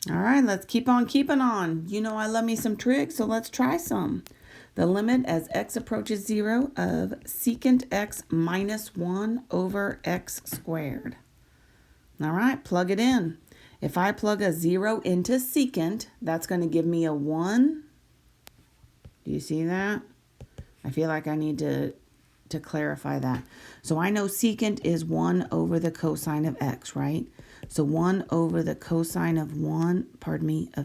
All right, let's keep on keeping on. You know I love me some trig, so let's try some. The limit as x approaches 0 of secant x minus 1 over x squared. All right, plug it in. If I plug a 0 into secant, that's going to give me a 1. Do you see that? I feel like I need to clarify that. So I know secant is 1 over the cosine of x, right? So 1 over the cosine of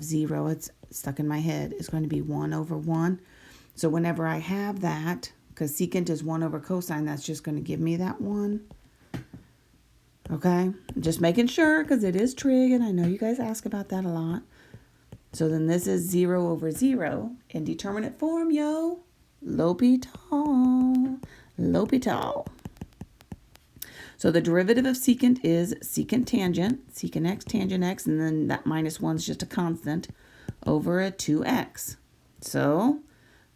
0, it's stuck in my head, is going to be 1 over 1. So whenever I have that, because secant is 1 over cosine, that's just going to give me that 1. Okay? Just making sure, because it is trig, and I know you guys ask about that a lot. So then this is 0 over 0. Indeterminate form, yo. L'Hopital. L'Hopital. So the derivative of secant is secant x, tangent x, and then that minus 1 is just a constant, over a 2x. So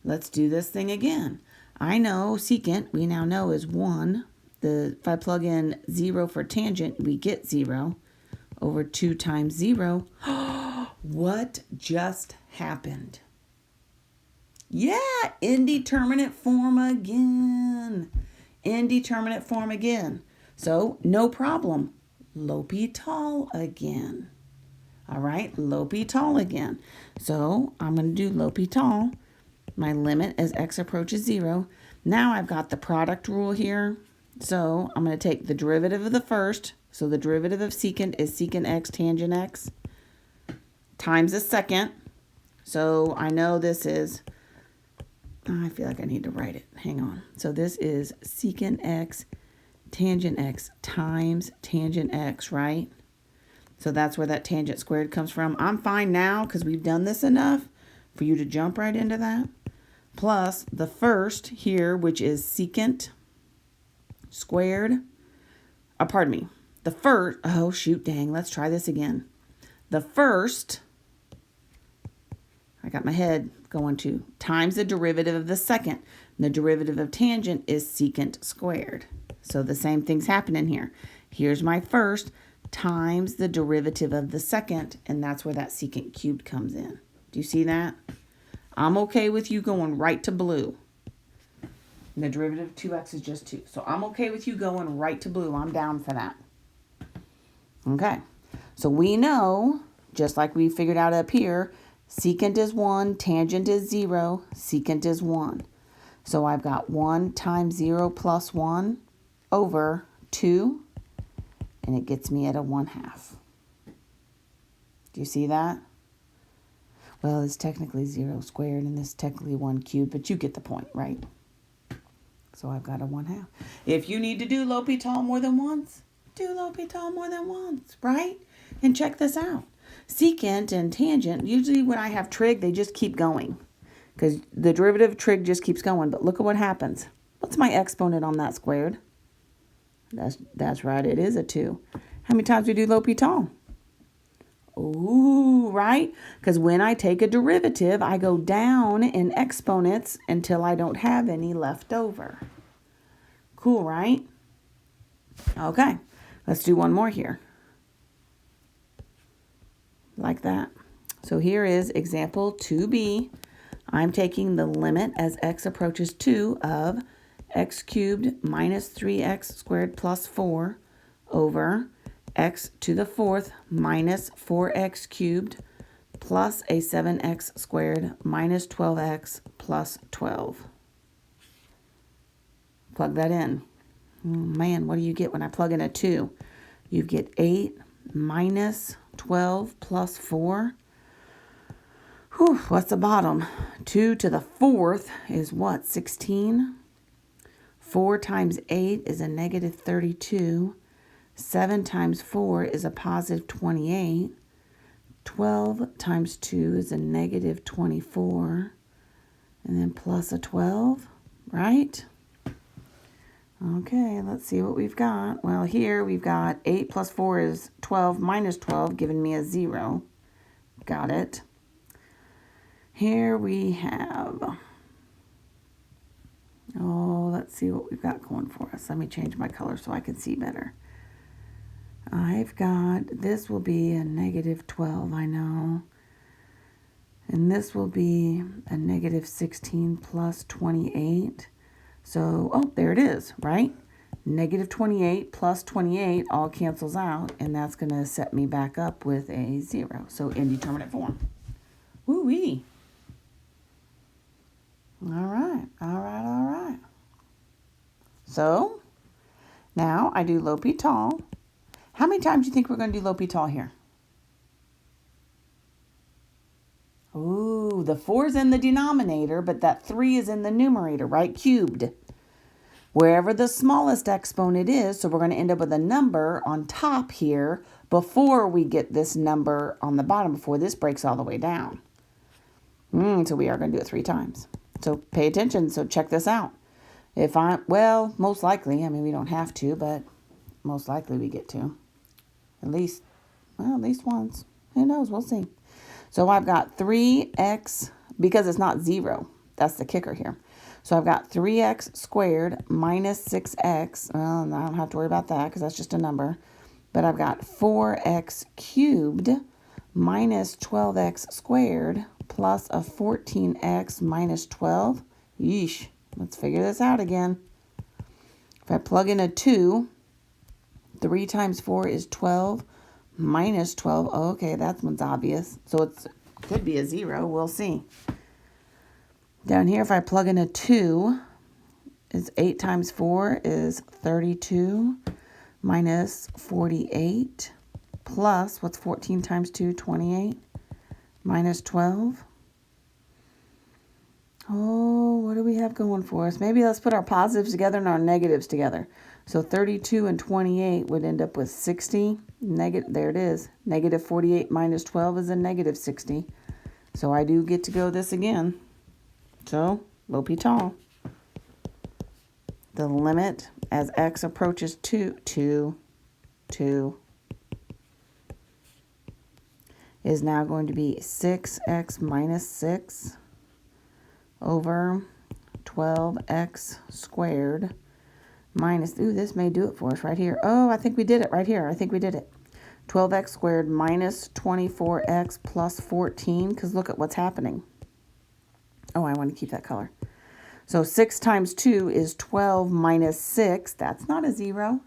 let's do this thing again. I know secant, we now know, is 1. If I plug in 0 for tangent, we get 0 over 2 times 0. What just happened? Yeah, indeterminate form again. Indeterminate form again. So, no problem. L'Hopital again. All right, L'Hopital again. So, I'm going to do L'Hopital. My limit as x approaches 0. Now I've got the product rule here. So, I'm going to take the derivative of the first. So, the derivative of secant is secant x tangent x times the second. So, I know this is... I feel like I need to write it. Hang on. So this is secant x tangent x times tangent x, right? So that's where that tangent squared comes from. I'm fine now because we've done this enough for you to jump right into that. Plus the first here, which is secant squared. Pardon me. The first, oh shoot, dang, let's try this again. The first, I got my head going to, times the derivative of the second. And the derivative of tangent is secant squared. So the same thing's happening here. Here's my first times the derivative of the second, and that's where that secant cubed comes in. Do you see that? I'm okay with you going right to blue. And the derivative of 2x is just 2. So I'm okay with you going right to blue. I'm down for that. Okay. So we know, just like we figured out up here, secant is 1, tangent is 0, secant is 1. So I've got 1 times 0 plus 1 over 2, and it gets me at a 1/2. Do you see that? Well, it's technically 0 squared, and this is technically 1 cubed, but you get the point, right? So I've got a 1/2. If you need to do L'Hopital more than once, do L'Hopital more than once, right? And check this out. Secant and tangent, usually when I have trig, they just keep going. Because the derivative of trig just keeps going. But look at what happens. What's my exponent on that squared? That's right, it is a 2. How many times do we do L'Hopital? Ooh, right? Because when I take a derivative, I go down in exponents until I don't have any left over. Cool, right? Okay, let's do one more here. Like that. So here is example 2b. I'm taking the limit as x approaches 2 of x cubed minus 3x squared plus 4 over x to the 4th minus 4x cubed plus a 7x squared minus 12x plus 12. Plug that in. Oh man, what do you get when I plug in a 2? You get 8 minus 12 plus 4. Whew, what's the bottom? 2 to the 4th is what? 16. 4 times 8 is a negative 32. 7 times 4 is a positive 28. 12 times 2 is a negative 24. And then plus a 12, right? Okay, let's see what we've got. Well, here we've got 8 plus 4 is 12 minus 12, giving me a 0. Got it. Here we have, oh, let's see what we've got going for us. Let me change my color so I can see better. I've got, this will be a negative 12, I know. And this will be a negative 16 plus 28. So, oh, there it is, right? Negative 28 plus 28 all cancels out, and that's going to set me back up with a 0. So, indeterminate form. Woo-wee. All right, all right, all right. So, now I do L'Hopital. How many times do you think we're going to do L'Hopital here? Ooh, the 4's in the denominator, but that 3 is in the numerator, right? Cubed. Wherever the smallest exponent is, so we're going to end up with a number on top here before we get this number on the bottom, before this breaks all the way down. So we are going to do it 3 times. So pay attention. So check this out. Well, most likely, I mean, we don't have to, but most likely we get to. At least once. Who knows? We'll see. So I've got 3x, because it's not 0. That's the kicker here. So I've got 3x squared minus 6x. Well, I don't have to worry about that because that's just a number. But I've got 4x cubed minus 12x squared plus a 14x minus 12. Yeesh. Let's figure this out again. If I plug in a 2, 3 times 4 is 12 minus 12. Oh, okay, that one's obvious. So it could be a 0. We'll see. Down here, if I plug in a 2, is 8 times 4 is 32 minus 48 plus, what's 14 times 2? 28 minus 12. Oh, what do we have going for us? Maybe let's put our positives together and our negatives together. So 32 and 28 would end up with 60. There it is. Negative 48 minus 12 is a negative 60. So I do get to go this again. So, L'Hopital. The limit as x approaches 2 is now going to be 6x minus 6 over 12x squared minus, ooh, this may do it for us right here. Oh, I think we did it right here. I think we did it. 12x squared minus 24x plus 14, because look at what's happening. Oh, I want to keep that color. So 6 times 2 is 12 minus 6. That's not a 0.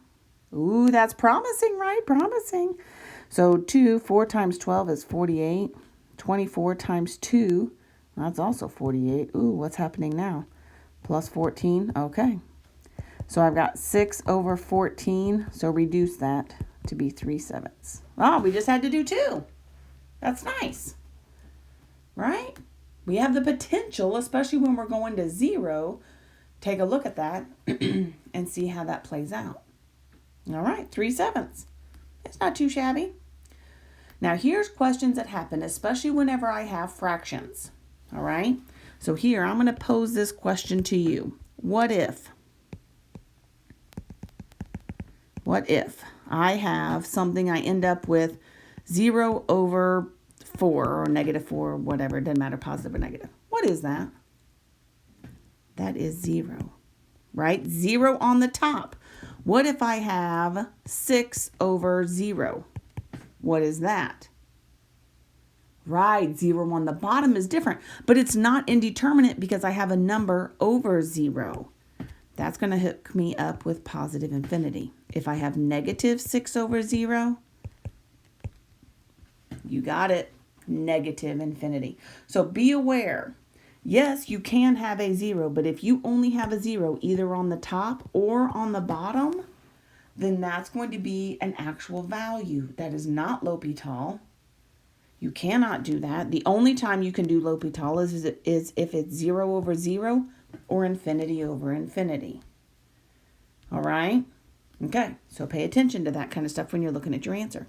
Ooh, that's promising, right? Promising. So 4 times 12 is 48. 24 times 2, that's also 48. Ooh, what's happening now? Plus 14. Okay. So I've got 6 over 14. So reduce that to be 3/7. Oh, we just had to do 2. That's nice. Right? We have the potential, especially when we're going to 0, take a look at that and see how that plays out. All right, 3/7. It's not too shabby. Now, here's questions that happen, especially whenever I have fractions. All right? So here, I'm going to pose this question to you. What if I have something I end up with 0 over 4 or negative 4, whatever, it doesn't matter, positive or negative. What is that? That is 0, right? 0 on the top. What if I have 6 over 0? What is that? Right, 0 on the bottom is different, but it's not indeterminate because I have a number over 0. That's going to hook me up with positive infinity. If I have negative 6 over 0, you got it. Negative infinity. So be aware. Yes, you can have a 0, but if you only have a 0 either on the top or on the bottom, then that's going to be an actual value. That is not L'Hopital. You cannot do that. The only time you can do L'Hopital is if it's 0 over 0 or infinity over infinity. All right? Okay, so pay attention to that kind of stuff when you're looking at your answer.